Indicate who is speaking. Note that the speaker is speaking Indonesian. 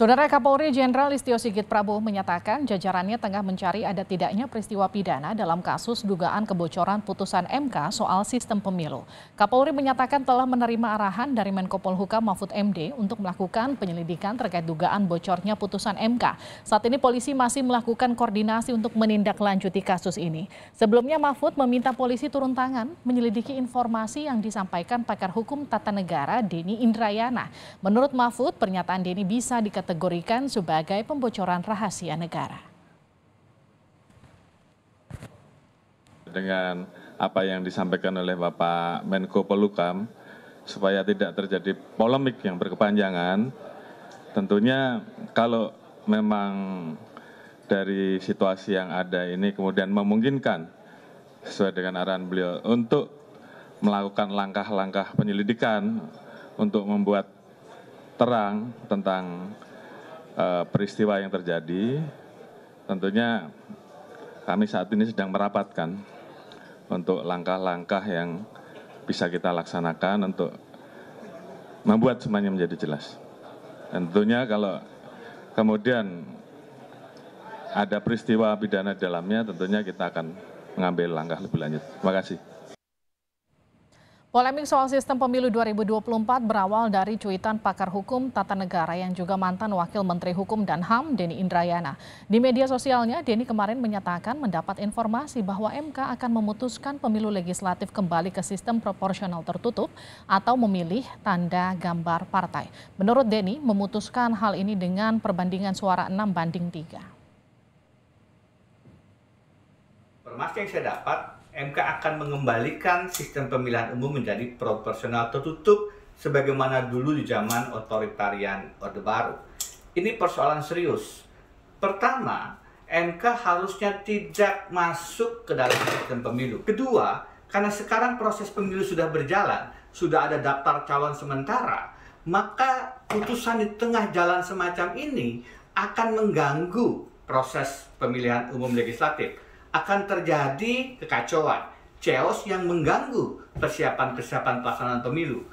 Speaker 1: Saudara Kapolri Jenderal Listio Sigit Prabowo menyatakan jajarannya tengah mencari ada tidaknya peristiwa pidana dalam kasus dugaan kebocoran putusan MK soal sistem pemilu. Kapolri menyatakan telah menerima arahan dari Menko Polhukam Mahfud MD untuk melakukan penyelidikan terkait dugaan bocornya putusan MK. Saat ini polisi masih melakukan koordinasi untuk menindaklanjuti kasus ini. Sebelumnya Mahfud meminta polisi turun tangan menyelidiki informasi yang disampaikan pakar hukum tata negara Denny Indrayana. Menurut Mahfud, pernyataan Denny bisa dikategorikan sebagai pembocoran rahasia negara.
Speaker 2: Dengan apa yang disampaikan oleh Bapak Menko Polhukam, supaya tidak terjadi polemik yang berkepanjangan, tentunya kalau memang dari situasi yang ada ini kemudian memungkinkan sesuai dengan arahan beliau untuk melakukan langkah-langkah penyelidikan untuk membuat terang tentang peristiwa yang terjadi, tentunya kami saat ini sedang merapatkan untuk langkah-langkah yang bisa kita laksanakan untuk membuat semuanya menjadi jelas. Dan tentunya kalau kemudian ada peristiwa pidana di dalamnya, tentunya kita akan mengambil langkah lebih lanjut. Terima kasih.
Speaker 1: Polemik soal sistem pemilu 2024 berawal dari cuitan pakar hukum tata negara yang juga mantan Wakil Menteri Hukum dan HAM Denny Indrayana. Di media sosialnya, Denny kemarin menyatakan mendapat informasi bahwa MK akan memutuskan pemilu legislatif kembali ke sistem proporsional tertutup atau memilih tanda gambar partai. Menurut Denny, memutuskan hal ini dengan perbandingan suara 6-3.
Speaker 3: Informasi yang saya dapat, MK akan mengembalikan sistem pemilihan umum menjadi proporsional tertutup sebagaimana dulu di zaman otoritarian Orde Baru. Ini persoalan serius. Pertama, MK harusnya tidak masuk ke dalam sistem pemilu. Kedua, karena sekarang proses pemilu sudah berjalan, sudah ada daftar calon sementara, maka putusan di tengah jalan semacam ini akan mengganggu proses pemilihan umum legislatif. Akan terjadi kekacauan, chaos yang mengganggu persiapan pelaksanaan pemilu.